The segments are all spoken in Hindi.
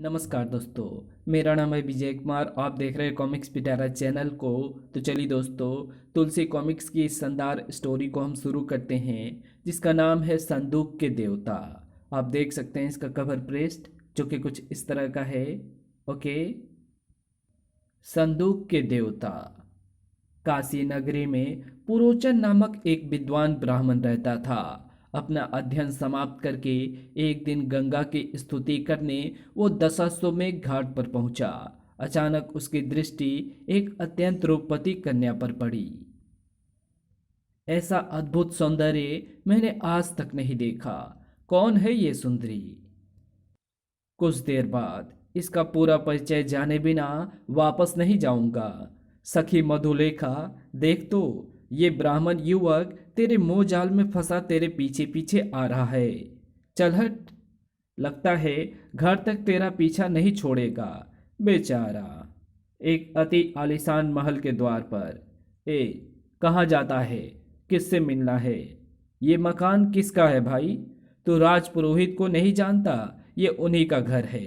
नमस्कार दोस्तों। मेरा नाम है विजय कुमार। आप देख रहे हैं कॉमिक्स पिटारा चैनल को। तो चलिए दोस्तों, तुलसी कॉमिक्स की इस शानदार स्टोरी को हम शुरू करते हैं, जिसका नाम है संदूक के देवता। आप देख सकते हैं इसका कवर पृष्ठ, जो कि कुछ इस तरह का है। ओके। संदूक के देवता। काशी नगरी में पुरोचन नामक एक विद्वान ब्राह्मण रहता था। अपना अध्ययन समाप्त करके एक दिन गंगा की स्तुति करने वो दशाश्वमेध घाट पर पहुंचा। अचानक उसकी दृष्टि एक अत्यंत रूपवती कन्या पर पड़ी। ऐसा अद्भुत सौंदर्य मैंने आज तक नहीं देखा। कौन है ये सुंदरी? कुछ देर बाद इसका पूरा परिचय जाने बिना वापस नहीं जाऊंगा। सखी मधुलेखा, देख तो, ये ब्राह्मण युवक तेरे मोह जाल में फंसा तेरे पीछे पीछे आ रहा है। चल हट। लगता है घर तक तेरा पीछा नहीं छोड़ेगा। बेचारा। एक अति आलीशान महल के द्वार पर। ए, कहाँ जाता है? किससे मिलना है? ये मकान किसका है भाई? तू राजपुरोहित को नहीं जानता? ये उन्हीं का घर है।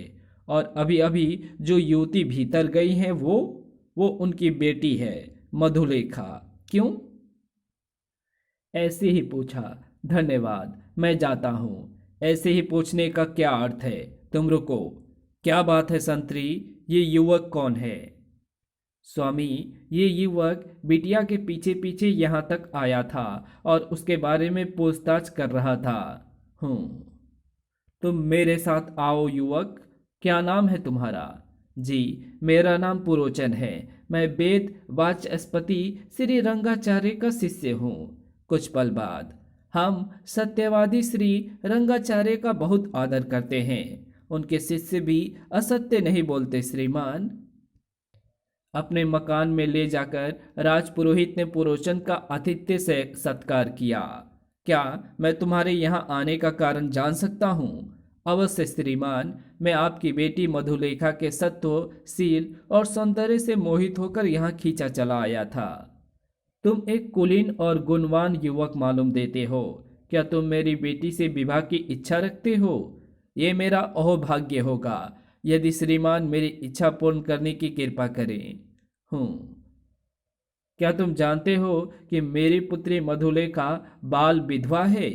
और अभी अभी जो युवती भीतर गई है वो उनकी बेटी है, मधुलेखा। क्यों? ऐसे ही पूछा। धन्यवाद, मैं जाता हूँ। ऐसे ही पूछने का क्या अर्थ है? तुम रुको। क्या बात है संतरी? ये युवक कौन है? स्वामी, ये युवक बिटिया के पीछे पीछे यहाँ तक आया था और उसके बारे में पूछताछ कर रहा था। हूँ। तुम मेरे साथ आओ युवक। क्या नाम है तुम्हारा? जी, मेरा नाम पुरोचन है। मैं वेद वाचस्पति श्री रंगाचार्य का शिष्य हूँ। कुछ पल बाद। हम सत्यवादी श्री रंगाचार्य का बहुत आदर करते हैं। उनके शिष्य भी असत्य नहीं बोलते श्रीमान। अपने मकान में ले जाकर राजपुरोहित ने पुरोचन का आतिथ्य से सत्कार किया। क्या मैं तुम्हारे यहाँ आने का कारण जान सकता हूँ? अवश्य श्रीमान। मैं आपकी बेटी मधुलेखा के सत्व, शील और सौंदर्य से मोहित होकर यहाँ खींचा चला आया था। तुम एक कुलीन और गुणवान युवक मालूम देते हो। क्या तुम मेरी बेटी से विवाह की इच्छा रखते हो? ये मेरा अहोभाग्य होगा यदि श्रीमान मेरी इच्छा पूर्ण करने की कृपा करें। हूँ। क्या तुम जानते हो कि मेरी पुत्री मधुलेखा बाल विधवा है?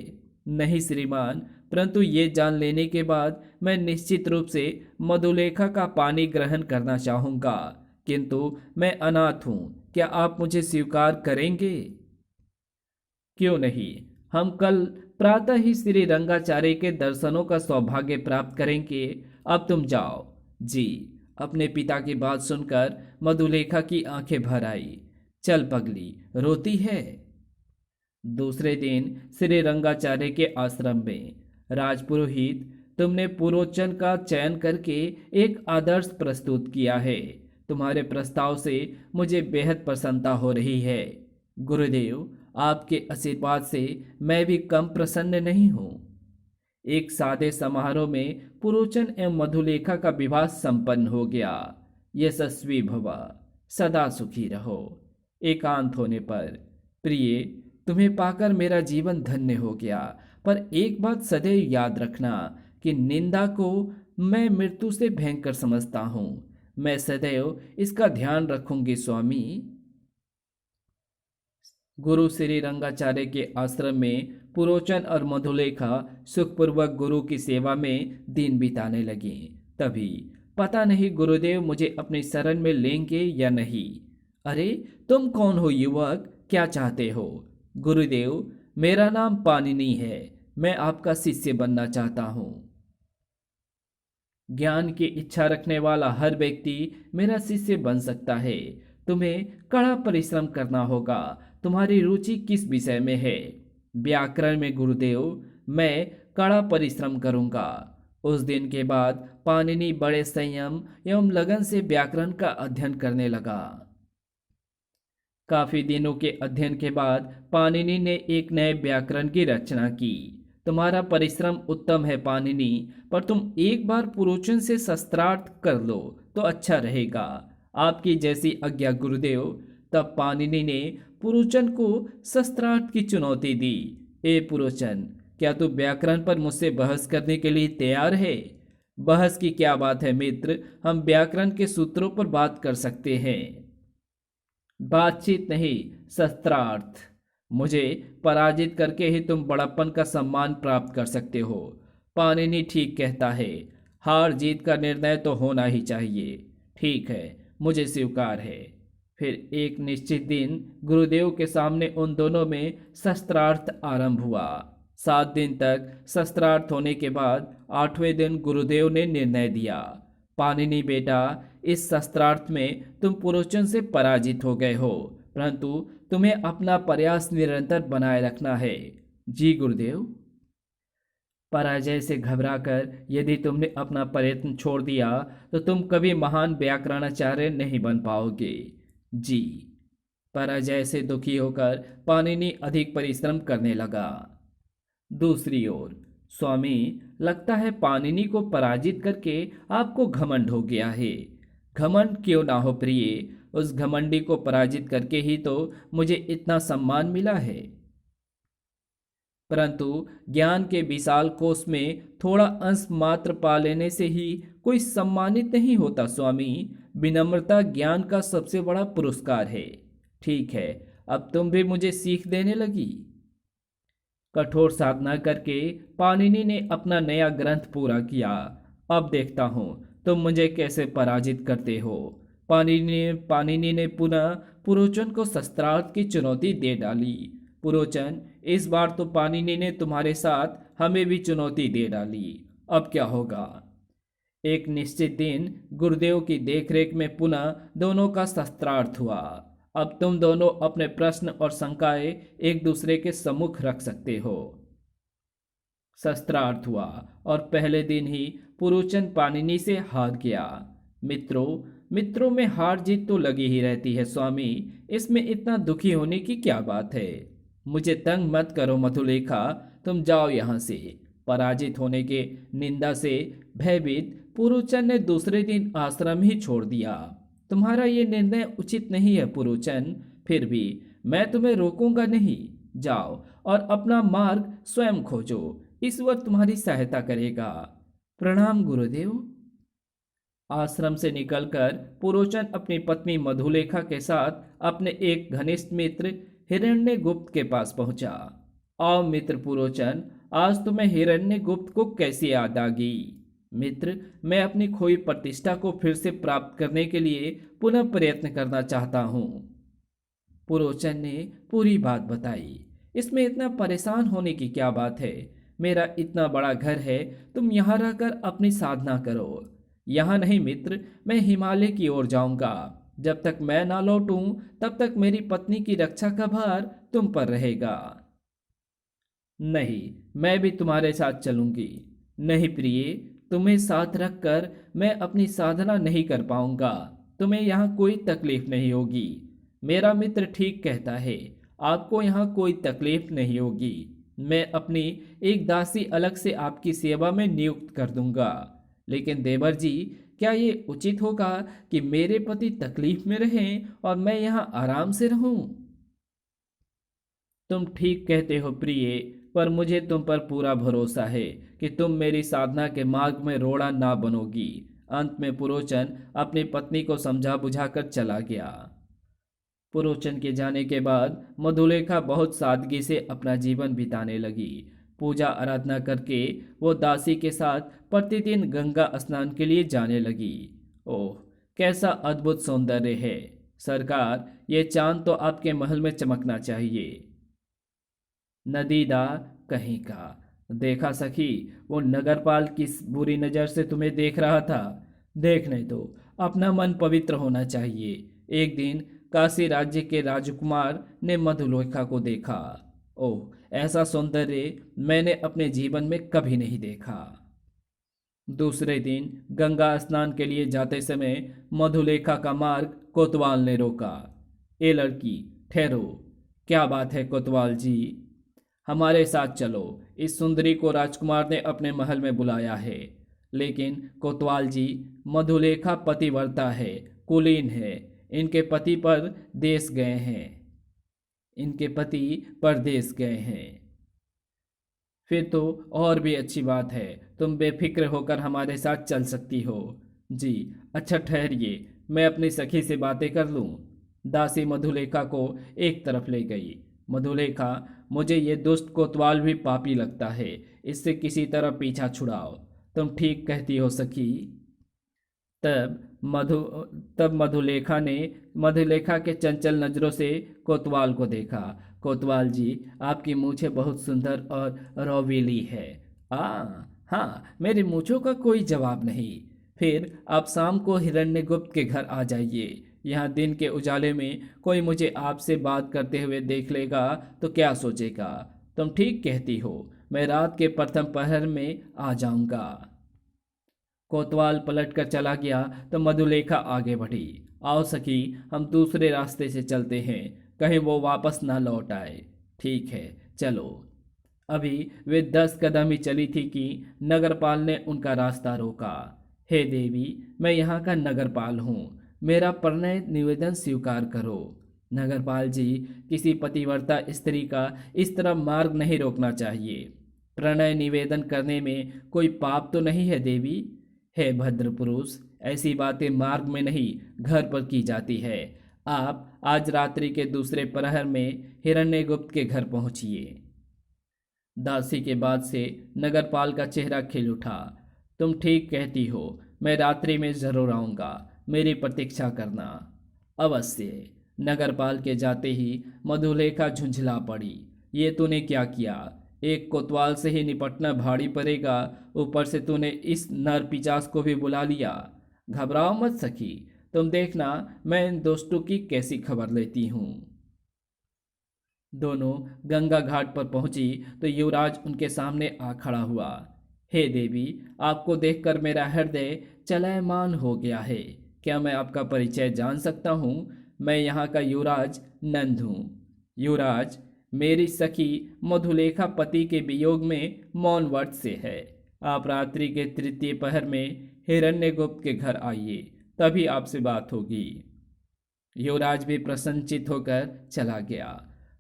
नहीं श्रीमान, परंतु ये जान लेने के बाद मैं निश्चित रूप से मधुलेखा का पानी ग्रहण करना चाहूंगा। किंतु मैं अनाथ हूँ। क्या आप मुझे स्वीकार करेंगे? क्यों नहीं। हम कल प्रातः ही श्री रंगाचार्य के दर्शनों का सौभाग्य प्राप्त करेंगे। अब तुम जाओ। जी। अपने पिता की बात सुनकर मधुलेखा की आंखें भर आई। चल पगली, रोती है? दूसरे दिन श्री रंगाचार्य के आश्रम में। राजपुरोहित, तुमने पुरोचन का चयन करके एक आदर्श प्रस्तुत किया है। तुम्हारे प्रस्ताव से मुझे बेहद प्रसन्नता हो रही है। गुरुदेव, आपके आशीर्वाद से मैं भी कम प्रसन्न नहीं हूँ। एक सादे समारोह में पुरोचन एवं मधुलेखा का विवाह संपन्न हो गया। यशस्वी भव, सदा सुखी रहो। एकांत होने पर। प्रिय, तुम्हें पाकर मेरा जीवन धन्य हो गया। पर एक बात सदैव याद रखना कि निंदा को मैं मृत्यु से भयंकर समझता हूँ। मैं सदैव इसका ध्यान रखूंगी स्वामी। गुरु श्री रंगाचार्य के आश्रम में पुरोचन और मधुलेखा सुखपूर्वक गुरु की सेवा में दिन बिताने लगे। तभी पता नहीं गुरुदेव मुझे अपनी शरण में लेंगे या नहीं। अरे, तुम कौन हो युवक? क्या चाहते हो? गुरुदेव, मेरा नाम पानिनी है। मैं आपका शिष्य बनना चाहता हूँ। ज्ञान की इच्छा रखने वाला हर व्यक्ति मेरा शिष्य बन सकता है। तुम्हें कड़ा परिश्रम करना होगा। तुम्हारी रुचि किस विषय में है? व्याकरण में गुरुदेव। मैं कड़ा परिश्रम करूंगा। उस दिन के बाद पाणिनि बड़े संयम एवं लगन से व्याकरण का अध्ययन करने लगा। काफी दिनों के अध्ययन के बाद पाणिनि ने एक नए व्याकरण की रचना की। तुम्हारा परिश्रम उत्तम है पाणिनि, पर तुम एक बार पुरोचन से शस्त्रार्थ कर लो तो अच्छा रहेगा। आपकी जैसी आज्ञा गुरुदेव। तब पाणिनि ने पुरोचन को शस्त्रार्थ की चुनौती दी। ए पुरोचन, क्या तू व्याकरण पर मुझसे बहस करने के लिए तैयार है? बहस की क्या बात है मित्र, हम व्याकरण के सूत्रों पर बात कर सकते हैं। बातचीत नहीं, शस्त्रार्थ। मुझे पराजित करके ही तुम बड़प्पन का सम्मान प्राप्त कर सकते हो। पाणिनि ठीक कहता है, हार जीत का निर्णय तो होना ही चाहिए। ठीक है, मुझे स्वीकार है। फिर एक निश्चित दिन गुरुदेव के सामने उन दोनों में शस्त्रार्थ आरंभ हुआ। 7 दिन तक शस्त्रार्थ होने के बाद 8वें दिन गुरुदेव ने निर्णय दिया, पाणिनि बेटा, इस शस्त्रार्थ में तुम पुरोचन से पराजित हो गए हो, परंतु तुम्हें अपना प्रयास निरंतर बनाए रखना है। जी गुरुदेव। पराजय से घबराकर यदि तुमने अपना प्रयत्न छोड़ दिया तो तुम कभी महान व्याकरणाचार्य नहीं बन पाओगे। जी। पराजय से दुखी होकर पाणिनि अधिक परिश्रम करने लगा। दूसरी ओर, स्वामी, लगता है पाणिनि को पराजित करके आपको घमंड हो गया है। घमंड क्यों ना हो प्रिय, उस घमंडी को पराजित करके ही तो मुझे इतना सम्मान मिला है। परंतु ज्ञान के विशाल कोष में थोड़ा अंश मात्र पा लेने से ही कोई सम्मानित नहीं होता स्वामी। विनम्रता ज्ञान का सबसे बड़ा पुरस्कार है। ठीक है, अब तुम भी मुझे सीख देने लगी। कठोर साधना करके पाणिनि ने अपना नया ग्रंथ पूरा किया। अब देखता हूँ तुम मुझे कैसे पराजित करते हो। पाणिनि ने पुनः पुरोचन को शस्त्रार्थ की चुनौती दे डाली। पुरोचन, इस बार तो पाणिनि ने तुम्हारे साथ हमें भी चुनौती दे डाली। अब क्या होगा। एक निश्चित दिन गुरुदेव की देखरेख में पुनः दोनों का शस्त्रार्थ हुआ। अब तुम दोनों अपने प्रश्न और शंकाएं एक दूसरे के सम्मुख रख सकते हो। शस्त्रार्थ हुआ और पहले दिन ही पुरोचन पाणिनि से हार गया। मित्रों में हार जीत तो लगी ही रहती है स्वामी, इसमें इतना दुखी होने की क्या बात है। मुझे तंग मत करो मधुलेखा, तुम जाओ यहाँ से। पराजित होने के निंदा से भयभीत पुरोचन ने दूसरे दिन आश्रम ही छोड़ दिया। तुम्हारा ये निर्णय उचित नहीं है पुरोचन, फिर भी मैं तुम्हें रोकूंगा नहीं। जाओ और अपना मार्ग स्वयं खोजो, ईश्वर तुम्हारी सहायता करेगा। प्रणाम गुरुदेव। आश्रम से निकलकर पुरोचन अपनी पत्नी मधुलेखा के साथ अपने एक घनिष्ठ मित्र हिरण्यगुप्त के पास पहुंचा। आओ मित्र पुरोचन, आज तुम्हें हिरण्यगुप्त को कैसी याद आ गई। मित्र, मैं अपनी खोई प्रतिष्ठा को फिर से प्राप्त करने के लिए पुनः प्रयत्न करना चाहता हूँ। पुरोचन ने पूरी बात बताई। इसमें इतना परेशान होने की क्या बात है। मेरा इतना बड़ा घर है, तुम यहाँ रहकर अपनी साधना करो। यहाँ नहीं मित्र, मैं हिमालय की ओर जाऊंगा। जब तक मैं ना लौटूं तब तक मेरी पत्नी की रक्षा का भार तुम पर रहेगा। नहीं, मैं भी तुम्हारे साथ चलूंगी। नहीं प्रिय, तुम्हें साथ रखकर मैं अपनी साधना नहीं कर पाऊंगा। तुम्हें यहाँ कोई तकलीफ नहीं होगी। मेरा मित्र ठीक कहता है, आपको यहाँ कोई तकलीफ नहीं होगी। मैं अपनी एक दासी अलग से आपकी सेवा में नियुक्त कर दूंगा। लेकिन देवर जी, क्या ये उचित होगा कि मेरे पति तकलीफ में रहें और मैं यहाँ आराम से रहूं? तुम ठीक कहते हो प्रिय, पर मुझे तुम पर पूरा भरोसा है कि तुम मेरी साधना के मार्ग में रोड़ा ना बनोगी। अंत में पुरोचन अपनी पत्नी को समझा बुझाकर चला गया। पुरोचन के जाने के बाद मधुलेखा बहुत सादगी से अपना जीवन बिताने लगी। पूजा आराधना करके वो दासी के साथ प्रतिदिन गंगा स्नान के लिए जाने लगी। ओह, कैसा अद्भुत सौंदर्य है। सरकार, ये चांद तो आपके महल में चमकना चाहिए। नदीदा कहीं का। देखा सखी, वो नगरपाल किस बुरी नज़र से तुम्हें देख रहा था। देखने दो, अपना मन पवित्र होना चाहिए। एक दिन काशी राज्य के राजकुमार ने मधुलेखा को देखा। ओह, ऐसा सौंदर्य मैंने अपने जीवन में कभी नहीं देखा। दूसरे दिन गंगा स्नान के लिए जाते समय मधुलेखा का मार्ग कोतवाल ने रोका। ए लड़की, ठहरो। क्या बात है कोतवाल जी? हमारे साथ चलो। इस सुंदरी को राजकुमार ने अपने महल में बुलाया है। लेकिन कोतवाल जी, मधुलेखा पतिव्रता है, कुलीन है। इनके पति परदेश गए हैं। फिर तो और भी अच्छी बात है, तुम बेफिक्र होकर हमारे साथ चल सकती हो। जी, अच्छा ठहरिए, मैं अपनी सखी से बातें कर लूँ। दासी मधुलेखा को एक तरफ ले गई। मधुलेखा, मुझे ये दुष्ट कोतवाल भी पापी लगता है, इससे किसी तरह पीछा छुड़ाओ। तुम ठीक कहती हो सखी। तब मधु तब मधुलेखा के चंचल नजरों से कोतवाल को देखा। कोतवाल जी, आपकी मूछें बहुत सुंदर और रौवीली है। आ हाँ, मेरी मूछों का कोई जवाब नहीं। फिर आप शाम को हिरण्यगुप्त के घर आ जाइए। यहाँ दिन के उजाले में कोई मुझे आपसे बात करते हुए देख लेगा तो क्या सोचेगा। तुम ठीक कहती हो, मैं रात के प्रथम पहर में आ जाऊंगा। कोतवाल पलट कर चला गया तो मधुलेखा आगे बढ़ी। आओ सखी, हम दूसरे रास्ते से चलते हैं, कहीं वो वापस ना लौट आए। ठीक है, चलो। अभी वे 10 कदम ही चली थी कि नगरपाल ने उनका रास्ता रोका। हे देवी, मैं यहाँ का नगरपाल हूँ, मेरा प्रणय निवेदन स्वीकार करो। नगरपाल जी, किसी पतिव्रता स्त्री का इस तरह मार्ग नहीं रोकना चाहिए। प्रणय निवेदन करने में कोई पाप तो नहीं है देवी। हे भद्र पुरुष, ऐसी बातें मार्ग में नहीं, घर पर की जाती है। आप आज रात्रि के दूसरे प्रहर में हिरण्यगुप्त के घर पहुंचिए। दासी के बाद से नगरपाल का चेहरा खिल उठा। तुम ठीक कहती हो, मैं रात्रि में जरूर आऊंगा, मेरी प्रतीक्षा करना। अवश्य। नगरपाल के जाते ही मधुलेखा झुंझला पड़ी। ये तूने क्या किया? एक कोतवाल से ही निपटना भारी पड़ेगा, ऊपर से तूने इस नर पिचास को भी बुला लिया। घबराओ मत सखी, तुम देखना मैं इन दोस्तों की कैसी खबर लेती हूँ। दोनों गंगा घाट पर पहुंची तो युवराज उनके सामने आ खड़ा हुआ। हे देवी, आपको देखकर मेरा हृदय चलयमान हो गया है। क्या मैं आपका परिचय जान सकता हूँ? मैं यहाँ का युवराज नंद हूँ। युवराज, मेरी सखी मधुलेखा पति के वियोग में मौन व्रत से है। आप रात्रि के तृतीय पहर में हिरण्यगुप्त के घर आइए, तभी आपसे बात होगी। युवराज भी प्रसन्नचित होकर चला गया।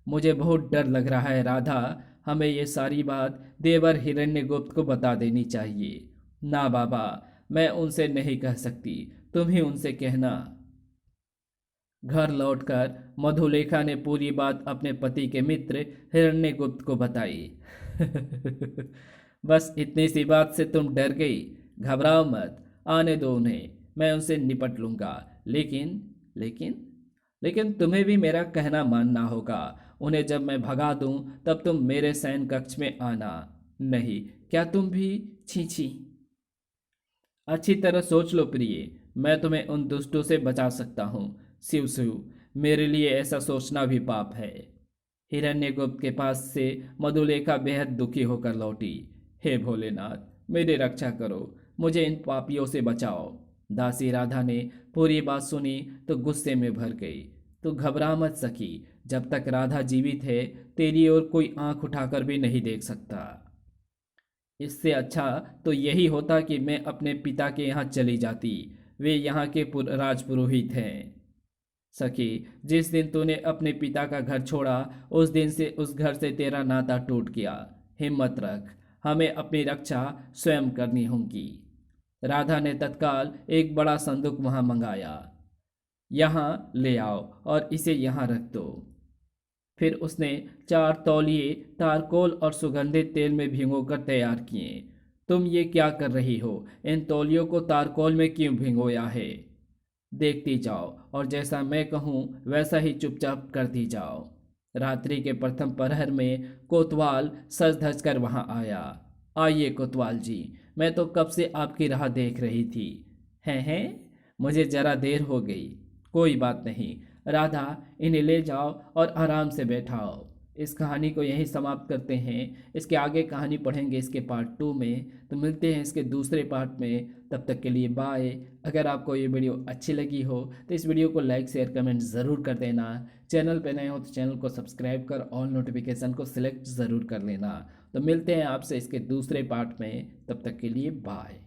मुझे बहुत डर लग रहा है राधा, हमें ये सारी बात देवर हिरण्यगुप्त को बता देनी चाहिए। ना बाबा, मैं उनसे नहीं कह सकती, तुम ही उनसे कहना। घर लौटकर मधुलेखा ने पूरी बात अपने पति के मित्र हिरण्यगुप्त को बताई। बस इतनी सी बात से तुम डर गई? घबराओ मत, आने दो उन्हें, मैं उनसे निपट लूंगा। लेकिन लेकिन लेकिन तुम्हें भी मेरा कहना मानना होगा। उन्हें जब मैं भगा दूं तब तुम मेरे शयन कक्ष में आना। नहीं, क्या तुम भी? छी छी। अच्छी तरह सोच लो प्रिय, मैं तुम्हें उन दुष्टों से बचा सकता हूँ। शिव शिव, मेरे लिए ऐसा सोचना भी पाप है। हिरण्यगुप्त के पास से मधुलेखा बेहद दुखी होकर लौटी। हे भोलेनाथ, मेरी रक्षा करो, मुझे इन पापियों से बचाओ। दासी राधा ने पूरी बात सुनी तो गुस्से में भर गई। तू घबरा मत सखी, जब तक राधा जीवित है तेरी ओर कोई आंख उठाकर भी नहीं देख सकता। इससे अच्छा तो यही होता कि मैं अपने पिता के यहाँ चली जाती, वे यहाँ के राजपुरोहित हैं। सखी, जिस दिन तूने अपने पिता का घर छोड़ा उस दिन से उस घर से तेरा नाता टूट गया। हिम्मत रख, हमें अपनी रक्षा स्वयं करनी होगी। राधा ने तत्काल एक बड़ा संदूक वहां मंगाया। यहाँ ले आओ और इसे यहाँ रख दो। फिर उसने 4 तौलिए तारकोल और सुगंधित तेल में भिगोकर तैयार किए। तुम ये क्या कर रही हो? इन तौलियों को तारकोल में क्यों भिगोया है? देखती जाओ और जैसा मैं कहूँ वैसा ही चुपचाप करती जाओ। रात्रि के प्रथम प्रहर में कोतवाल सज धज कर वहां आया। आइए कोतवाल जी, मैं तो कब से आपकी राह देख रही थी। हैं, मुझे जरा देर हो गई। कोई बात नहीं राधा, इन्हें ले जाओ और आराम से बैठाओ। इस कहानी को यहीं समाप्त करते हैं। इसके आगे कहानी पढ़ेंगे इसके पार्ट 2 में, तो मिलते हैं इसके दूसरे पार्ट में। तब तक के लिए बाय। अगर आपको ये वीडियो अच्छी लगी हो तो इस वीडियो को लाइक शेयर कमेंट ज़रूर कर देना। चैनल पर नए हो तो चैनल को सब्सक्राइब कर ऑल नोटिफिकेशन को सिलेक्ट ज़रूर कर लेना। तो मिलते हैं आपसे इसके दूसरे पार्ट में, तब तक के लिए बाय।